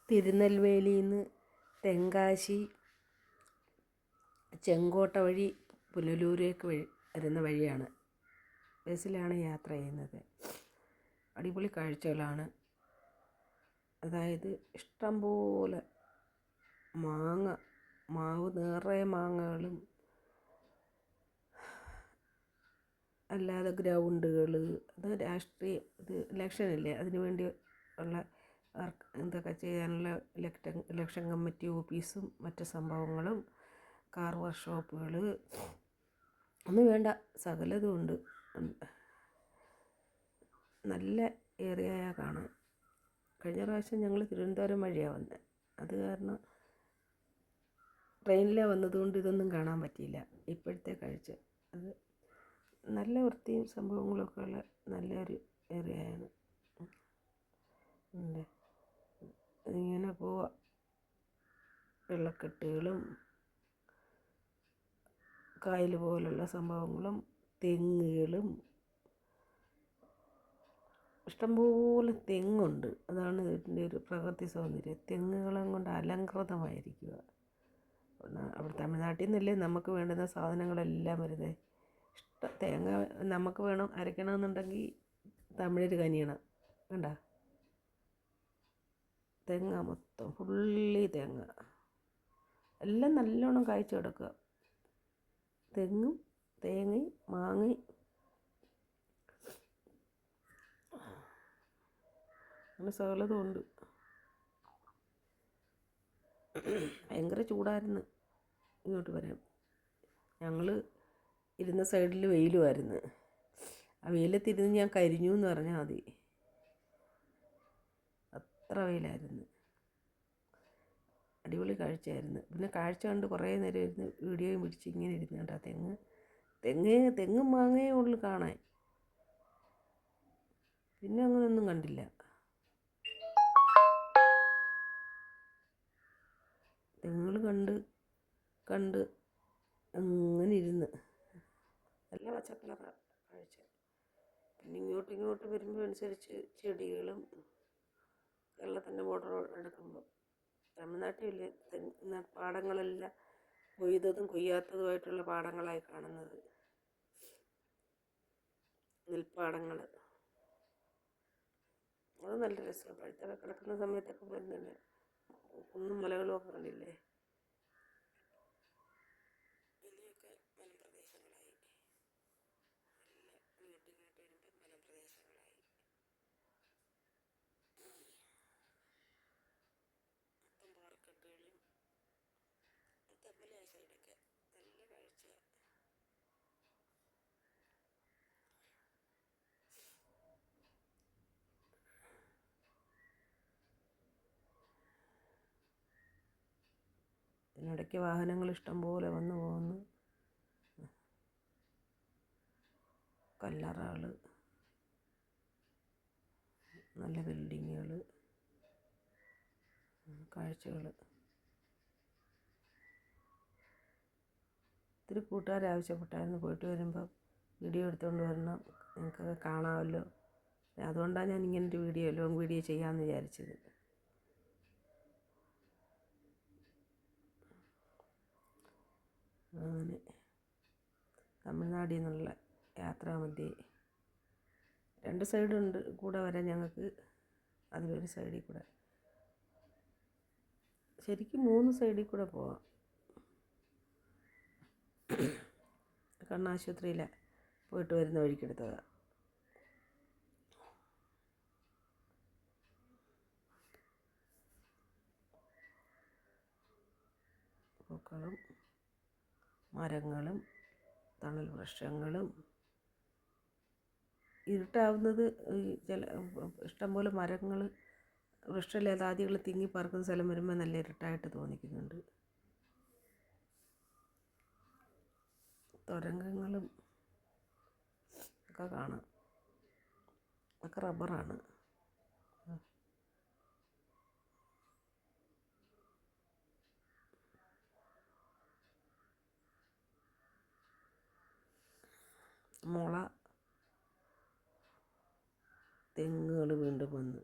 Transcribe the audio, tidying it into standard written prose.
തിരുനെൽവേലിയിൽ നിന്ന് തെങ്കാശി ചെങ്കോട്ട വഴി പുനലൂരേക്ക് വരുന്ന വഴിയാണ്. ബസ്സിലാണ് യാത്ര ചെയ്യുന്നത്. അടിപൊളി കാഴ്ചകളാണ്. അതായത് ഇഷ്ടംപോലെ മാവ് നിറയെ മാങ്ങകളും, അല്ലാതെ ഗ്രൗണ്ടുകൾ, അത് ഇത് ഇലക്ഷനില്ലേ, അതിന് വേണ്ടി ഉള്ള എന്തൊക്കെ ചെയ്യാനുള്ള ഇലക്ഷൻ കമ്മിറ്റി ഓഫീസും മറ്റ് സംഭവങ്ങളും, കാർ വർക്ക്ഷോപ്പുകൾ, ഒന്നും വേണ്ട, സകലതും ഉണ്ട്. നല്ല ഏരിയയാണ് കാണാൻ. കഴിഞ്ഞ പ്രാവശ്യം ഞങ്ങൾ തിരുവനന്തപുരം വഴിയാണ് വന്നത്. അത് കാരണം ട്രെയിനിലാണ് വന്നതുകൊണ്ട് ഇതൊന്നും കാണാൻ പറ്റിയില്ല. ഇപ്പോഴത്തെ കാഴ്ച അത് നല്ല വൃത്തിയും സംഭവങ്ങളൊക്കെ ഉള്ള നല്ലൊരു ഏരിയയാണ്. ഇങ്ങനെ പോവാം. വെള്ളക്കെട്ടുകളും കായൽ പോലുള്ള സംഭവങ്ങളും തെങ്ങുകളും, ഇഷ്ടംപോലെ തെങ്ങുണ്ട്. അതാണ് ഇതിൻ്റെ ഒരു പ്രകൃതി സൗന്ദര്യം. തെങ്ങുകളും കൊണ്ട് അലങ്കൃതമായിരിക്കുക. അവിടെ തമിഴ്നാട്ടിൽ നിന്നല്ലേ നമുക്ക് വേണ്ടുന്ന സാധനങ്ങളെല്ലാം വരുന്നത്. തേങ്ങ നമുക്ക് വേണം അരയ്ക്കണമെന്നുണ്ടെങ്കിൽ തമിഴർ കനിയണം. കണ്ട, തേങ്ങ മൊത്തം ഫുള്ളി തേങ്ങ, എല്ലാം നല്ലോണം കായ്ച്ചു കിടക്കുക. തെങ്ങും തേങ്ങയും മാങ്ങയും അങ്ങനെ സകലതും ഉണ്ട്. ഭയങ്കര ചൂടായിരുന്നു ഇങ്ങോട്ട് വരാൻ. ഞങ്ങൾ ഇരുന്ന സൈഡിൽ വെയിലുമായിരുന്നു. ആ വെയിലത്തിരുന്ന് ഞാൻ കരിഞ്ഞു എന്ന് പറഞ്ഞാൽ മതി, അത്ര വെയിലായിരുന്നു. അടിപൊളി കാഴ്ചയായിരുന്നു. പിന്നെ കാഴ്ച കണ്ട് കുറേ നേരം ഇരുന്ന് വീഡിയോയും പിടിച്ച് ഇങ്ങനെ ഇരുന്ന് കേട്ടോ. തെങ്ങും മാങ്ങയും ഉള്ളു കാണാൻ. പിന്നെ അങ്ങനെയൊന്നും കണ്ടില്ല. തെങ്ങുകൾ കണ്ട് അങ്ങനെ ഇരുന്ന് നല്ല പച്ചക്കളറാണ് കാഴ്ച. പിന്നെ ഇങ്ങോട്ട് വരുമ്പോൾ അനുസരിച്ച് ചെടികളും, കേരളത്തിൻ്റെ ബോർഡർ എടുക്കുമ്പോൾ തമിഴ്നാട്ടിൽ പാടങ്ങളെല്ലാം കൊയ്തതും കൊയ്യാത്തതുമായിട്ടുള്ള പാടങ്ങളായി കാണുന്നത്. നെൽപ്പാടങ്ങൾ, അത് നല്ല രസമാണ്. പഴുത്തൊക്കെ കിടക്കുന്ന സമയത്തൊക്കെ വരുന്നില്ല. കുന്നും മലകളും ഒക്കെ കണ്ടില്ലേ. ഇനിയൊക്കെ മലമ്പ്രദേശങ്ങളായി, നല്ല ഇങ്ങോട്ട് വരുമ്പോൾ മലമ്പ്രദേശങ്ങളായി. മൊത്തം പാറക്കെട്ടുകളും തമ്മിലായ സൈഡൊക്കെ നല്ല കാഴ്ചയാണ്. ഇതിനിടയ്ക്ക് വാഹനങ്ങൾ ഇഷ്ടംപോലെ വന്നു പോകുന്നു. കല്ലറകൾ, നല്ല ബിൽഡിങ്ങുകൾ, കാഴ്ചകൾ. ഒത്തിരി കൂട്ടുകാർ ആവശ്യപ്പെട്ടായിരുന്നു പോയിട്ട് വരുമ്പോൾ വീഡിയോ എടുത്തുകൊണ്ട് വരണം, നിങ്ങൾക്കൊക്കെ കാണാമല്ലോ. അതുകൊണ്ടാണ് ഞാൻ ഇങ്ങനൊരു ലോങ് വീഡിയോ ചെയ്യാമെന്ന് വിചാരിച്ചത്. അങ്ങനെ തമിഴ്നാട്ടിൽ നിന്നുള്ള യാത്രാമധ്യേ 2 സൈഡുണ്ട് കൂടെ വരാൻ ഞങ്ങൾക്ക്. അതിലൊരു സൈഡിൽ കൂടെ, ശരിക്കും 3 സൈഡിൽ കൂടെ പോവാം. കണ്ണാശുപത്രിയിലാണ് പോയിട്ട് വരുന്ന വഴിക്കെടുത്തതാണ്. പൂക്കളും മരങ്ങളും തണൽ വൃക്ഷങ്ങളും, ഇരുട്ടാവുന്നത് ഇഷ്ടംപോലെ മരങ്ങൾ, വൃക്ഷലതാദികൾ തിങ്ങി പറക്കുന്ന സ്ഥലം വരുമ്പോൾ നല്ല ഇരുട്ടായിട്ട് തോന്നിക്കുന്നുണ്ട്. തുരങ്കങ്ങളും ഒക്കെ കാണാം. ഒക്കെ റബ്ബറാണ്. മുള, തെങ്ങുകൾ വീണ്ടും വന്ന്